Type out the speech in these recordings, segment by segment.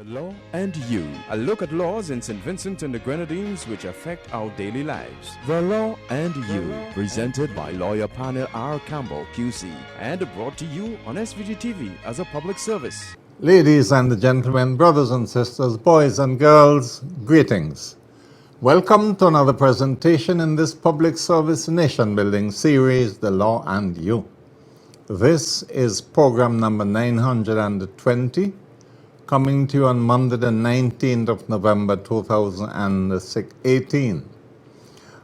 The Law and You, a look at laws in St. Vincent and the Grenadines which affect our daily lives. The Law and You, presented by lawyer panel P.R Campbell QC and brought to you on SVG-TV as a public service. Ladies and gentlemen, brothers and sisters, boys and girls, greetings. Welcome to another presentation in this public service nation building series, The Law and You. This is program number 920, coming to you on Monday the 19th of November 2018.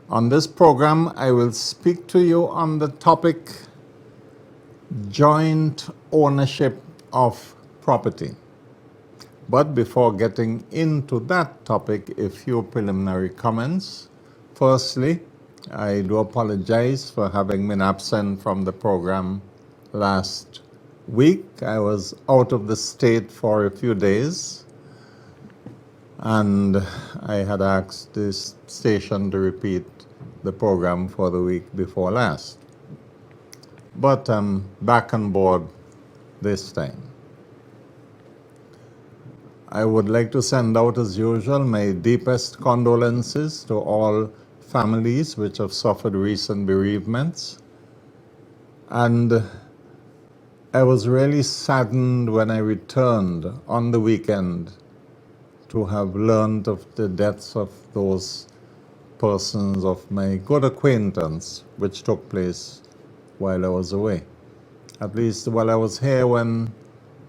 On this program, I will speak to you on the topic joint ownership of property. But before getting into that topic, a few preliminary comments. Firstly, I do apologize for having been absent from the program last week. I was out of the state for a few days, and I had asked this station to repeat the program for the week before last. But I'm back on board this time. I would like to send out, as usual, my deepest condolences to all families which have suffered recent bereavements. And I was really saddened when I returned on the weekend to have learned of the deaths of those persons of my good acquaintance, which took place while I was away. At least while I was here when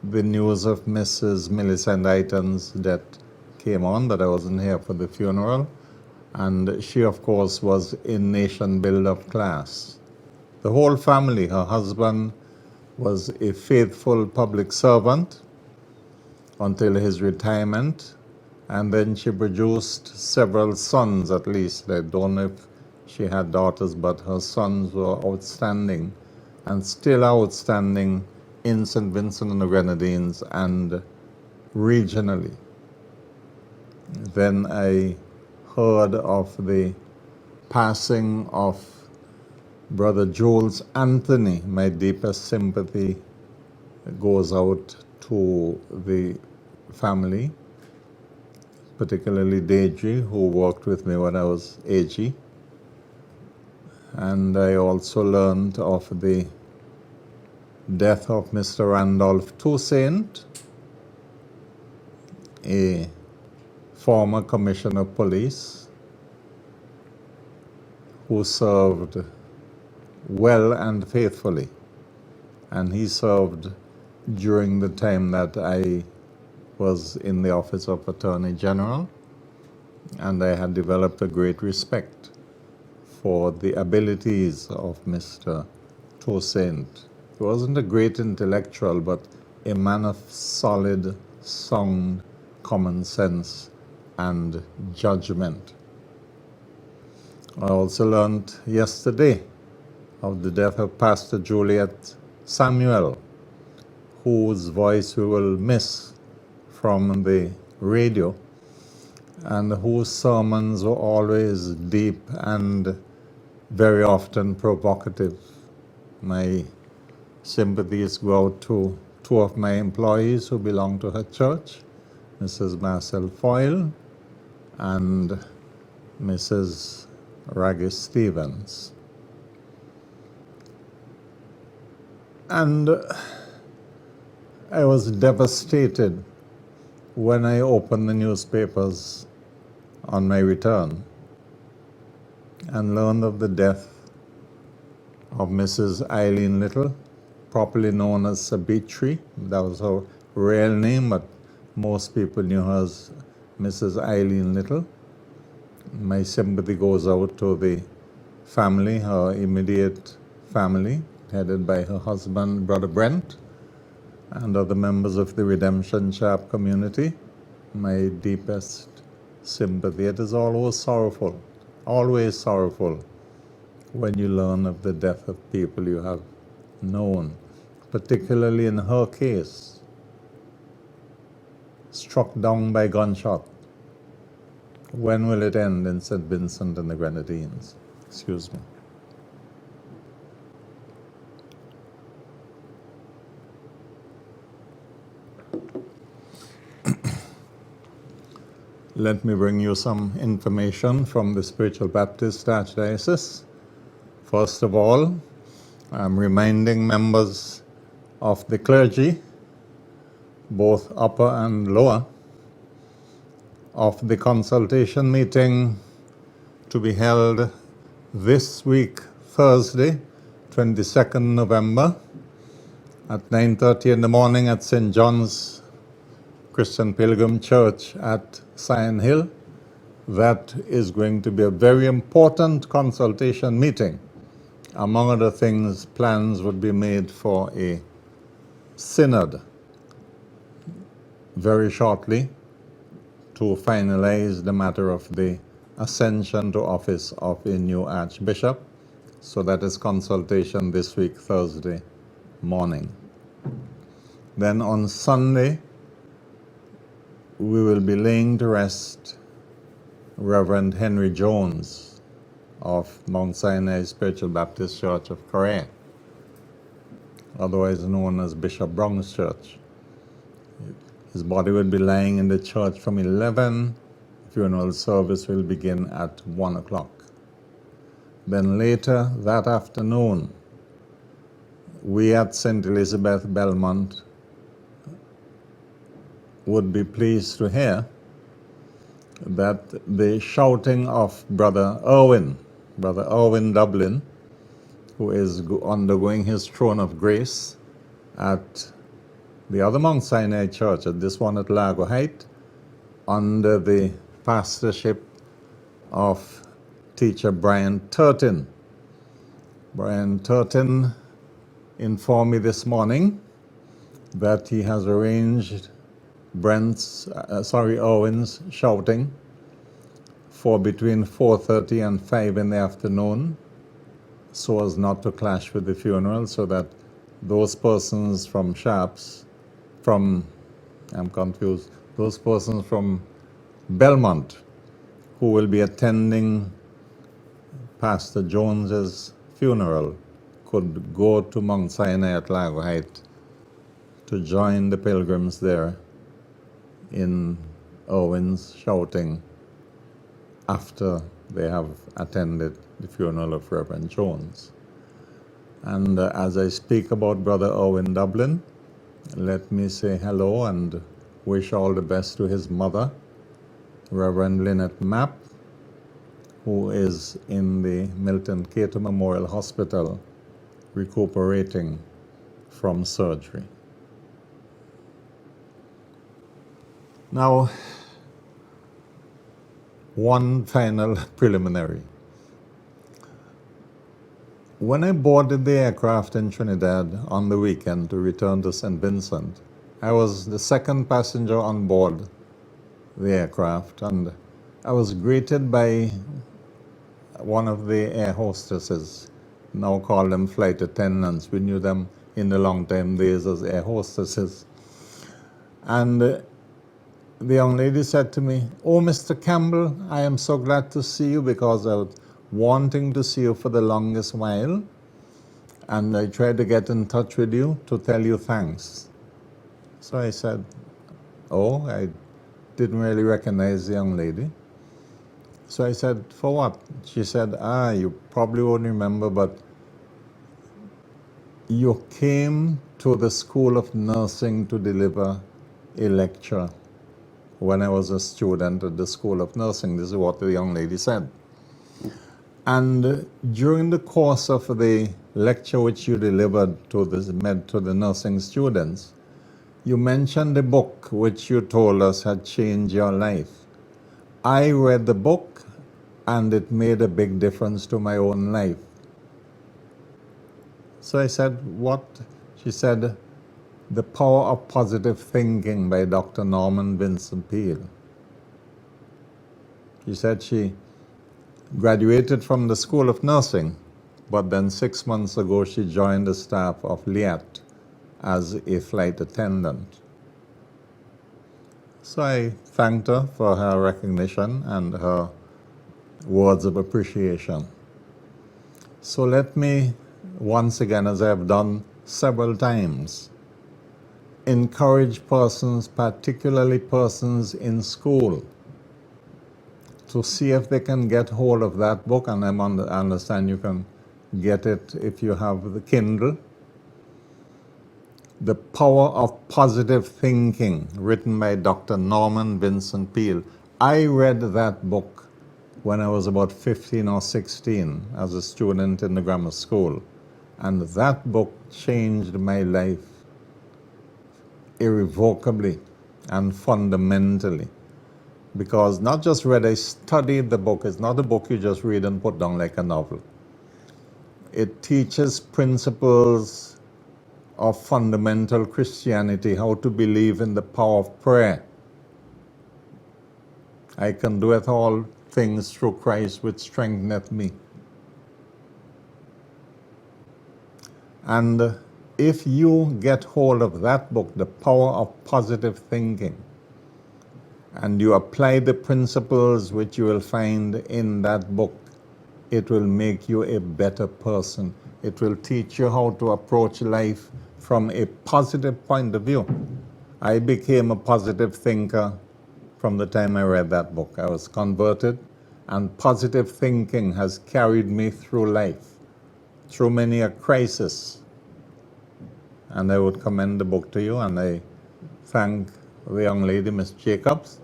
the news of Mrs. Millicent Iton's death came on, that I wasn't here for the funeral. And she, of course, was in nation builder class. The whole family, her husband was a faithful public servant until his retirement, and then she produced several sons, at least. I don't know if she had daughters, but her sons were outstanding and still outstanding in St. Vincent and the Grenadines and regionally. Then I heard of the passing of Brother Jules Anthony. My deepest sympathy goes out to the family, particularly Deidre, who worked with me when I was AG. And I also learned of the death of Mr. Randolph Toussaint, a former commissioner of police who served well and faithfully. And he served during the time that I was in the office of Attorney General, and I had developed a great respect for the abilities of Mr. Toussaint. He wasn't a great intellectual, but a man of solid, sound common sense and judgment. I also learned yesterday of the death of Pastor Juliet Samuel, whose voice we will miss from the radio, and whose sermons were always deep and very often provocative. My sympathies go out to two of my employees who belong to her church, Mrs. Marcel Foyle and Mrs. Raggis Stevens. And I was devastated when I opened the newspapers on my return and learned of the death of Mrs. Eileen Little, properly known as Sabitri. That was her real name, but most people knew her as Mrs. Eileen Little. My sympathy goes out to the family, her immediate family, headed by her husband, Brother Brent, and other members of the Redemption Chap community. My deepest sympathy. It is always sorrowful when you learn of the death of people you have known, particularly in her case, struck down by gunshot. When will it end in St. Vincent and the Grenadines? Excuse me. let me bring you some information from the Spiritual Baptist Archdiocese. First of all, I'm reminding members of the clergy, both upper and lower, of the consultation meeting to be held this week, Thursday, 22nd November, at 9:30 in the morning at St. John's Christian Pilgrim Church at Sion Hill. That is going to be a very important consultation meeting. Among other things, plans would be made for a synod very shortly to finalize the matter of the ascension to office of a new archbishop. So that is consultation this week, Thursday morning. Then on Sunday, we will be laying to rest Reverend Henry Jones of Mount Sinai Spiritual Baptist Church of Korea, otherwise known as Bishop Brown's Church. His body will be lying in the church from 11. Funeral service will begin at 1 o'clock. Then later that afternoon, we at St. Elizabeth Belmont would be pleased to hear that the shouting of Brother Owen Dublin, who is undergoing his throne of grace at the other Mount Sinai Church, at this one at Lago Height, under the pastorship of teacher Brian Turton. Brian Turton informed me this morning that he has arranged Owen's shouting for between 4:30 and 5 in the afternoon, so as not to clash with the funeral, so that those persons from those persons from Belmont who will be attending Pastor Jones's funeral could go to Mount Sinai at Lago Height to join the pilgrims there in Owen's shouting after they have attended the funeral of Reverend Jones. And as I speak about Brother Owen Dublin, let me say hello and wish all the best to his mother, Reverend Lynette Mapp, who is in the Milton Cato Memorial Hospital recuperating from surgery. Now, one final preliminary. When I boarded the aircraft in Trinidad on the weekend to return to St. Vincent, I was the second passenger on board the aircraft, and I was greeted by one of the air hostesses, now call them flight attendants. We knew them in the long time days as air hostesses. And the young lady said to me, "Oh, Mr. Campbell, I am so glad to see you because I was wanting to see you for the longest while, and I tried to get in touch with you to tell you thanks." So I said, "Oh, I didn't really recognize the young lady." So I said, "For what?" She said, "You probably won't remember, but you came to the School of Nursing to deliver a lecture when I was a student at the School of Nursing." This is what the young lady said. "And during the course of the lecture which you delivered to the nursing students, you mentioned a book which you told us had changed your life. I read the book and it made a big difference to my own life." So I said, "What?" She said, "The Power of Positive Thinking" by Dr. Norman Vincent Peale. She said she graduated from the School of Nursing, but then 6 months ago she joined the staff of LIAT as a flight attendant. So I thanked her for her recognition and her words of appreciation. So let me, once again, as I have done several times, encourage persons, particularly persons in school, to see if they can get hold of that book, and I understand you can get it if you have the Kindle. The Power of Positive Thinking, written by Dr. Norman Vincent Peale. I read that book when I was about 15 or 16 as a student in the grammar school, and that book changed my life irrevocably and fundamentally. Because not just read, I studied the book. It's not a book you just read and put down like a novel. It teaches principles of fundamental Christianity, how to believe in the power of prayer. I can do it all things through Christ which strengtheneth me. And if you get hold of that book, The Power of Positive Thinking, and you apply the principles which you will find in that book, it will make you a better person. It will teach you how to approach life from a positive point of view. I became a positive thinker from the time I read that book. I was converted, and positive thinking has carried me through life, through many a crisis. And I would commend the book to you, and I thank the young lady, Miss Jacobs,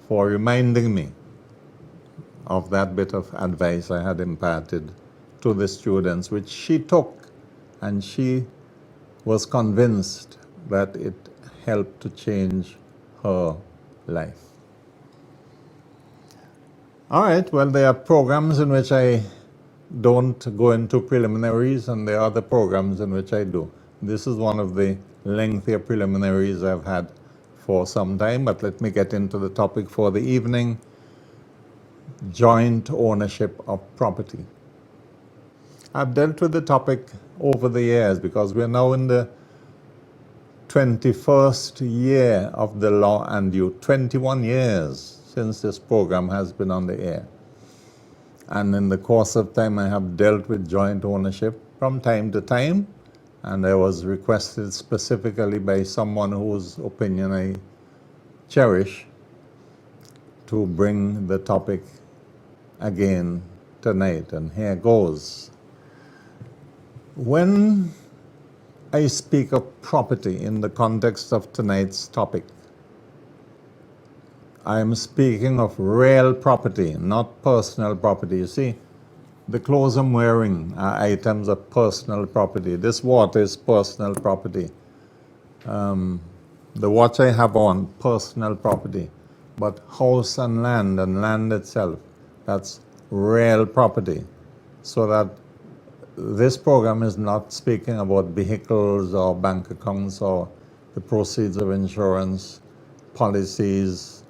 for reminding me of that bit of advice I had imparted to the students, which she took, and she was convinced that it helped to change her life. All right, well, there are programs in which I don't go into preliminaries, and there are other programs in which I do. This is one of the lengthier preliminaries I've had for some time, but let me get into the topic for the evening: joint ownership of property. I've dealt with the topic over the years because we're now in the 21st year of the law and you, 21 years since this program has been on the air. And in the course of time, I have dealt with joint ownership from time to time, and I was requested specifically by someone whose opinion I cherish to bring the topic again tonight, and here goes. When I speak of property in the context of tonight's topic, I am speaking of real property, not personal property. You see, the clothes I'm wearing are items of personal property. This water is personal property. The watch I have on, personal property. But house and land itself, that's real property. So that this program is not speaking about vehicles or bank accounts or the proceeds of insurance, policies,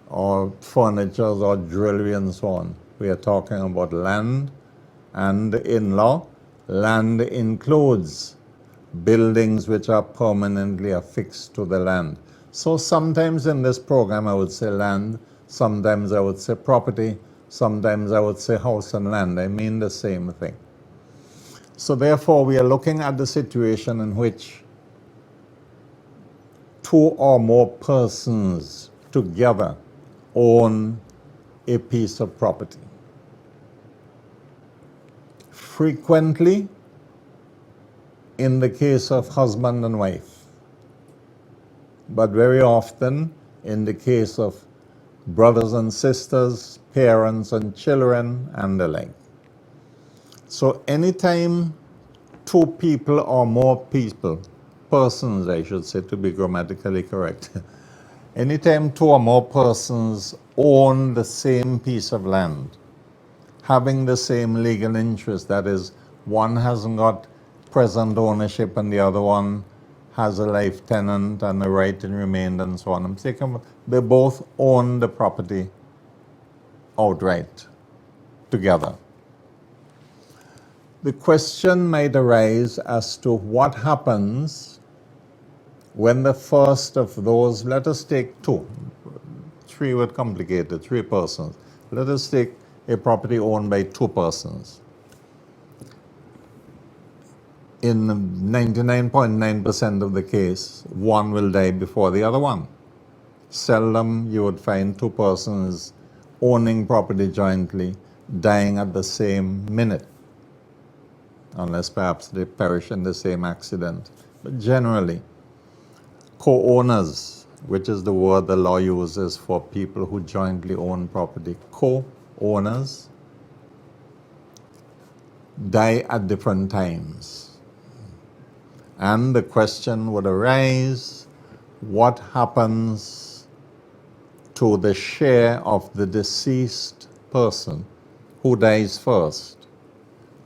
or furniture or jewelry and so on. We are talking about land, and in law, land includes buildings which are permanently affixed to the land. So sometimes in this program I would say land, sometimes I would say property, sometimes I would say house and land. I mean the same thing. So therefore we are looking at the situation in which two or more persons together own a piece of property. Frequently, in the case of husband and wife, but very often in the case of brothers and sisters, parents and children, and the like. So anytime two people or more people, persons I should say to be grammatically correct, anytime two or more persons own the same piece of land, having the same legal interest, that is, one hasn't got present ownership and the other one has a life tenant and a right in remain and so on. I'm thinking they both own the property outright together. The question might arise as to what happens when the first of those, let us take two, three would complicate it, three persons. Let us take a property owned by two persons. In 99.9% of the case, one will die before the other one. Seldom you would find two persons owning property jointly dying at the same minute, unless perhaps they perish in the same accident. But generally, co-owners, which is the word the law uses for people who jointly own property, co-owners die at different times. And the question would arise, what happens to the share of the deceased person who dies first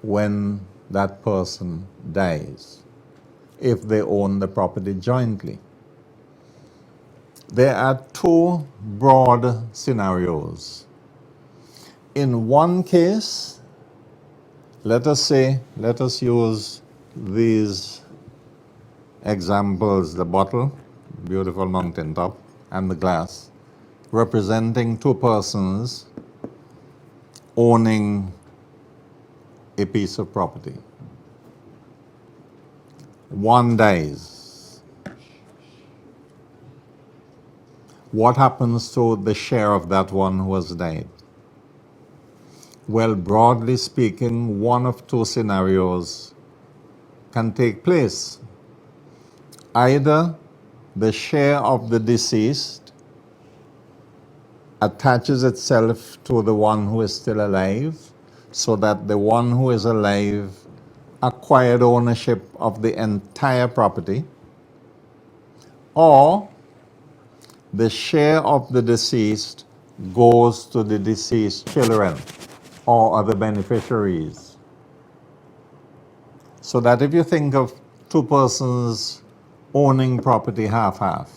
when that person dies, if they own the property jointly? There are two broad scenarios. In one case, let us use these examples, the bottle, beautiful mountaintop, and the glass, representing two persons owning a piece of property. One dies. What happens to the share of that one who has died? Well, broadly speaking, one of two scenarios can take place. Either the share of the deceased attaches itself to the one who is still alive, so that the one who is alive acquired ownership of the entire property, or the share of the deceased goes to the deceased children or other beneficiaries. So that if you think of two persons owning property half-half,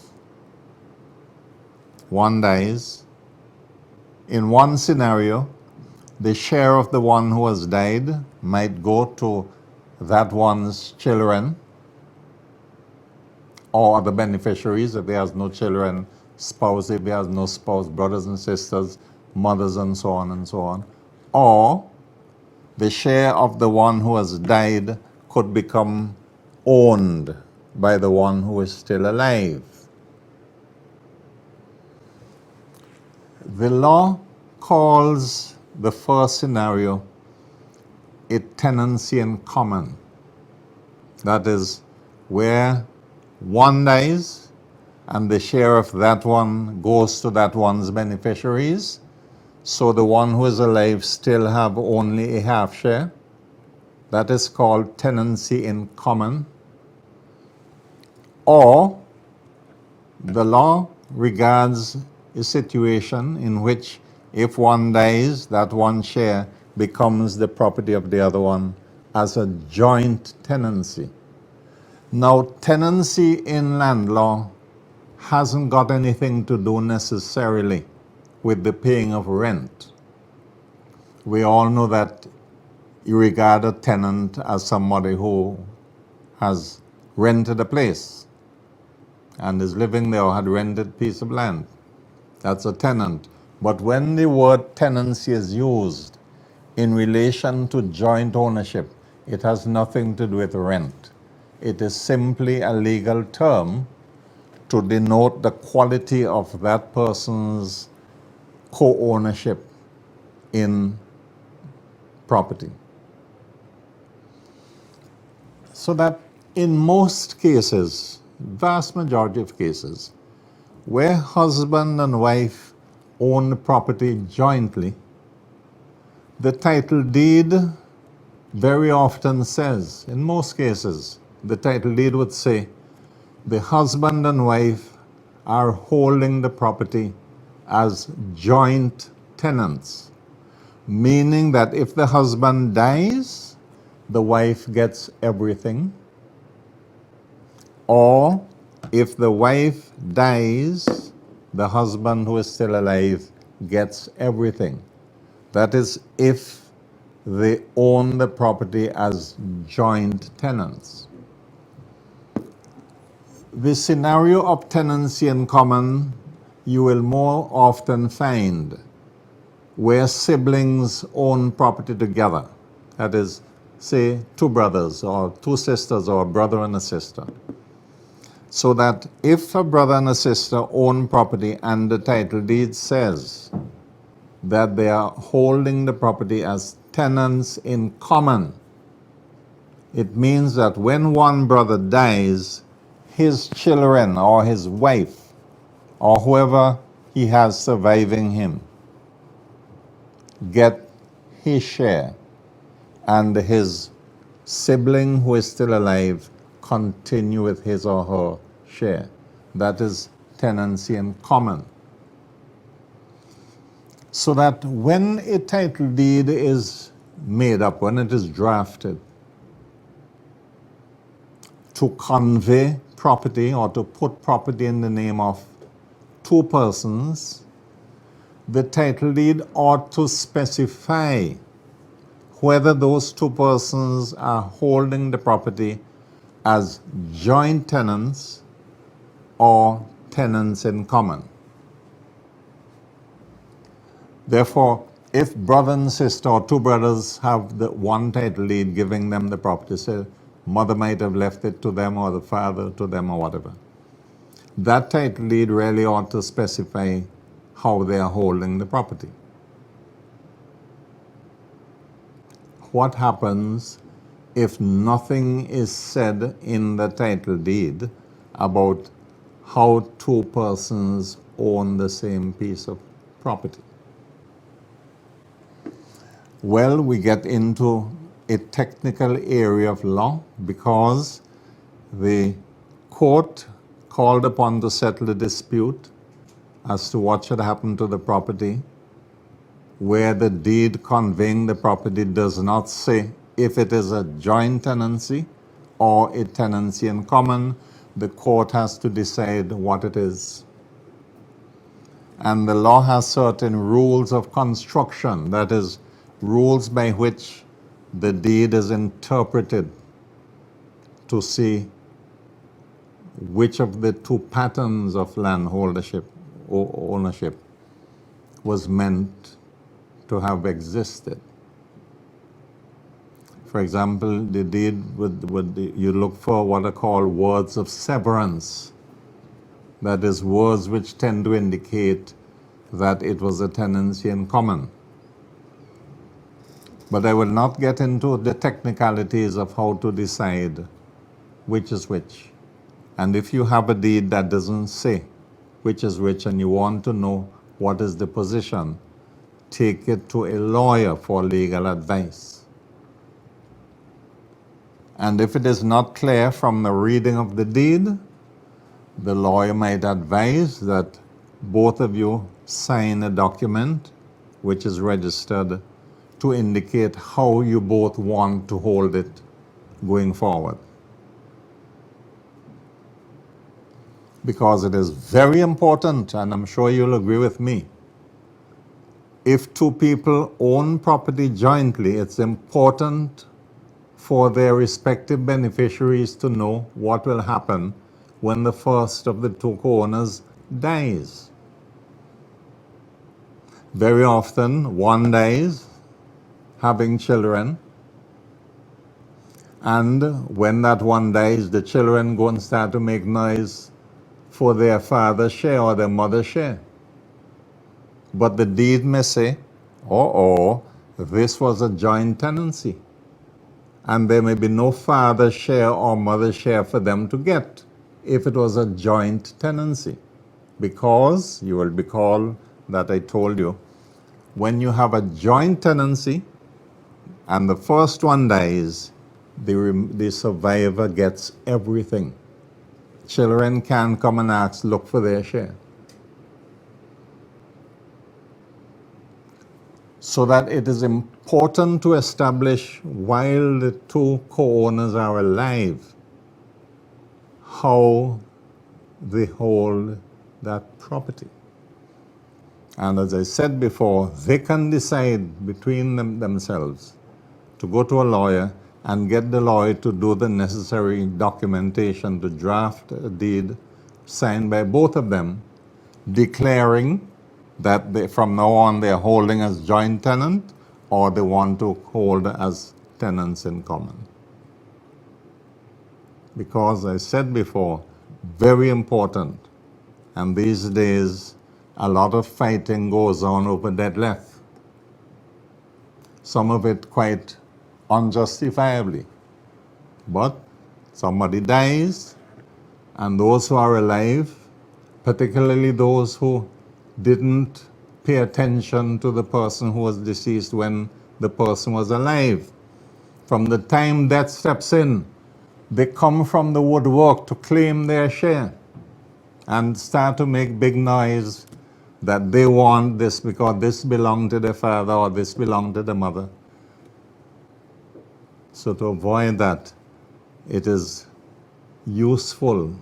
one dies. In one scenario, the share of the one who has died might go to that one's children or other beneficiaries if he has no children, spouse if he has no spouse, brothers and sisters, mothers, and so on and so on. Or the share of the one who has died could become owned by the one who is still alive. The law calls the first scenario a tenancy in common. That is, where one dies and the share of that one goes to that one's beneficiaries, so the one who is alive still have only a half share. That is called tenancy in common. Or the law regards a situation in which if one dies, that one share becomes the property of the other one as a joint tenancy. Now, tenancy in land law hasn't got anything to do necessarily with the paying of rent. We all know that you regard a tenant as somebody who has rented a place and is living there or had rented a piece of land. That's a tenant. But when the word tenancy is used in relation to joint ownership, it has nothing to do with rent. It is simply a legal term to denote the quality of that person's co-ownership in property. So that in most cases, vast majority of cases, where husband and wife own the property jointly, the title deed very often says, in most cases, the title deed would say, the husband and wife are holding the property as joint tenants, meaning that if the husband dies, the wife gets everything, or if the wife dies, the husband who is still alive gets everything. That is, if they own the property as joint tenants. The scenario of tenancy in common you will more often find where siblings own property together. That is, say, two brothers or two sisters or a brother and a sister. So that if a brother and a sister own property and the title deed says that they are holding the property as tenants in common. It means that when one brother dies, his children or his wife or whoever he has surviving him get his share, and his sibling who is still alive continue with his or her share. That is tenancy in common. So that when a title deed is made up, when it is drafted to convey property or to put property in the name of two persons, the title deed ought to specify whether those two persons are holding the property as joint tenants or tenants in common. Therefore, if brother and sister or two brothers have the one title deed giving them the property, say mother might have left it to them or the father to them or whatever, that title deed really ought to specify how they are holding the property. What happens if nothing is said in the title deed about how two persons own the same piece of property? Well, we get into a technical area of law because the court called upon to settle a dispute as to what should happen to the property, where the deed conveying the property does not say if it is a joint tenancy or a tenancy in common. The court has to decide what it is. And the law has certain rules of construction, that is, rules by which the deed is interpreted to see which of the two patterns of landholdership or ownership was meant to have existed. For example, the deed you look for what are called words of severance. That is, words which tend to indicate that it was a tenancy in common. But I will not get into the technicalities of how to decide which is which. And if you have a deed that doesn't say which is which and you want to know what is the position, take it to a lawyer for legal advice. And if it is not clear from the reading of the deed, the lawyer might advise that both of you sign a document which is registered to indicate how you both want to hold it going forward. Because it is very important, and I'm sure you'll agree with me, if two people own property jointly, it's important for their respective beneficiaries to know what will happen when the first of the two co-owners dies. Very often, one dies, having children, and when that one dies, the children go and start to make noise for their father's share or their mother's share. But the deed may say, this was a joint tenancy, and there may be no father's share or mother's share for them to get if it was a joint tenancy. Because you will recall that I told you, when you have a joint tenancy and the first one dies, the survivor gets everything. Children can come and look for their share. So that it is important to establish, while the two co-owners are alive, how they hold that property. And as I said before, they can decide between themselves to go to a lawyer and get the lawyer to do the necessary documentation to draft a deed signed by both of them, declaring that from now on they are holding as joint tenant, or they want to hold as tenants in common. Because I said before, very important, and these days a lot of fighting goes on over deadleft. some of it quite unjustifiably. But somebody dies, and those who are alive, particularly those who didn't pay attention to the person who was deceased when the person was alive, from the time death steps in, they come from the woodwork to claim their share and start to make big noise that they want this because this belonged to the father or this belonged to the mother. So to avoid that, it is useful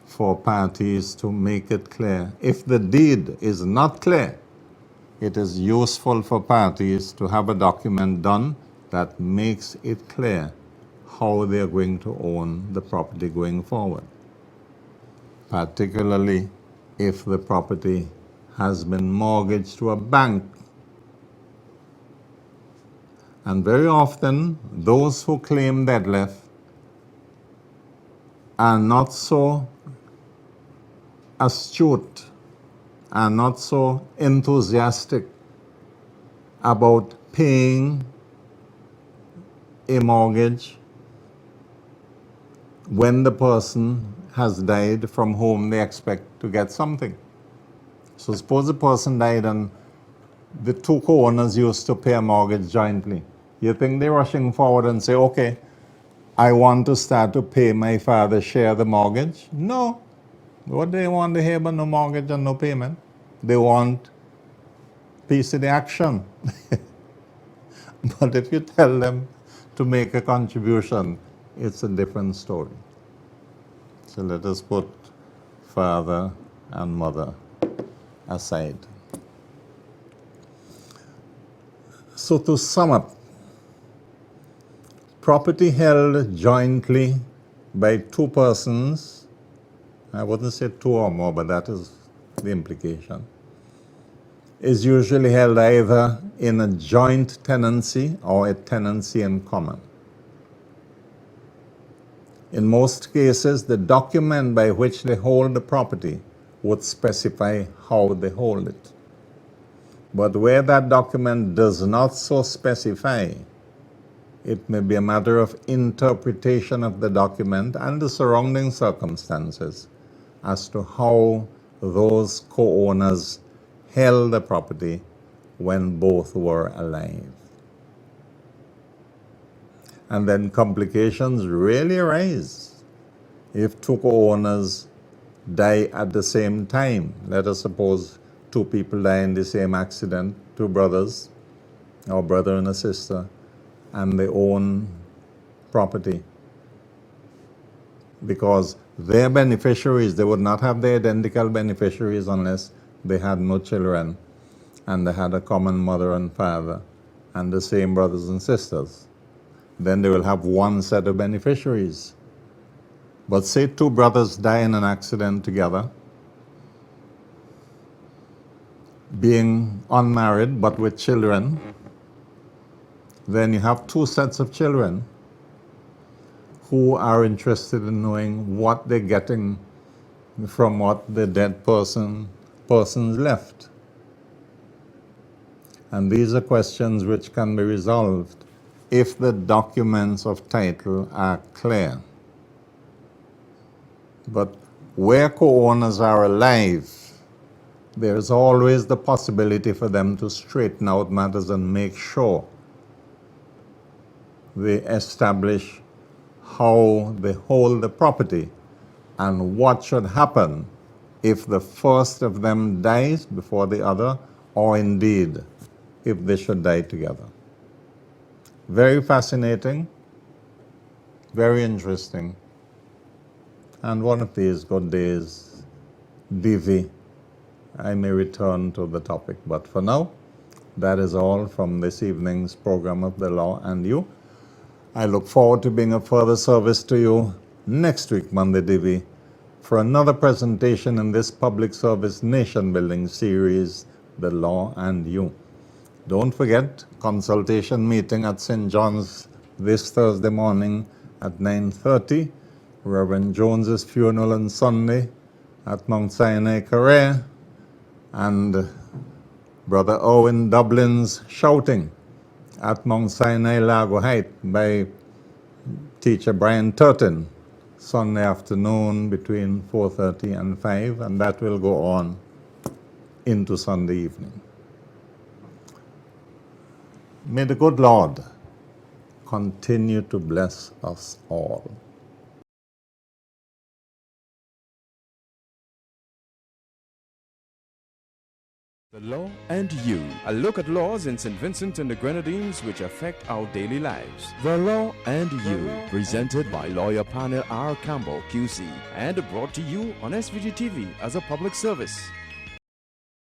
for parties to make it clear. If the deed is not clear, it is useful for parties to have a document done that makes it clear how they are going to own the property going forward, particularly if the property has been mortgaged to a bank. And very often, those who claim deadlift are not so astute, are not so enthusiastic about paying a mortgage when the person has died from whom they expect to get something. So suppose the person died and the two co-owners used to pay a mortgage jointly. You think they're rushing forward and say, okay, I want to start to pay my father's share of the mortgage? No. What they want to hear but no mortgage and no payment. They want piece of the action. But if you tell them to make a contribution, it's a different story. So let us put father and mother aside. So to sum up, property held jointly by two persons, I wouldn't say two or more, but that is the implication, is usually held either in a joint tenancy or a tenancy in common. In most cases, the document by which they hold the property would specify how they hold it. But where that document does not so specify, it may be a matter of interpretation of the document and the surrounding circumstances as to how those co-owners held the property when both were alive. And then complications really arise if two co-owners die at the same time. Let us suppose two people die in the same accident, two brothers, or brother and a sister, and they own property. Because their beneficiaries, they would not have the identical beneficiaries unless they had no children and they had a common mother and father and the same brothers and sisters. Then they will have one set of beneficiaries. But say two brothers die in an accident together, being unmarried but with children, then you have two sets of children who are interested in knowing what they're getting from what the dead person's left. And these are questions which can be resolved if the documents of title are clear. But where co-owners are alive, there is always the possibility for them to straighten out matters and make sure they establish how they hold the property and what should happen if the first of them dies before the other, or indeed if they should die together. Very fascinating, very interesting. And one of these good days, DV, I may return to the topic. But for now, that is all from this evening's program of The Law and You. I look forward to being of further service to you next week, Monday, DV, for another presentation in this public service nation building series, The Law and You. Don't forget, consultation meeting at St. John's this Thursday morning at 9:30. Reverend Jones's funeral on Sunday at Mount Sinai Career, and Brother Owen Dublin's shouting at Mount Sinai Lago Heights by teacher Brian Turton, Sunday afternoon between 4:30 and 5, and that will go on into Sunday evening. May the good Lord continue to bless us all. The Law and You. A look at laws in St. Vincent and the Grenadines which affect our daily lives. The Law and You. Presented by lawyer panel R. Campbell QC and brought to you on SVG-TV as a public service.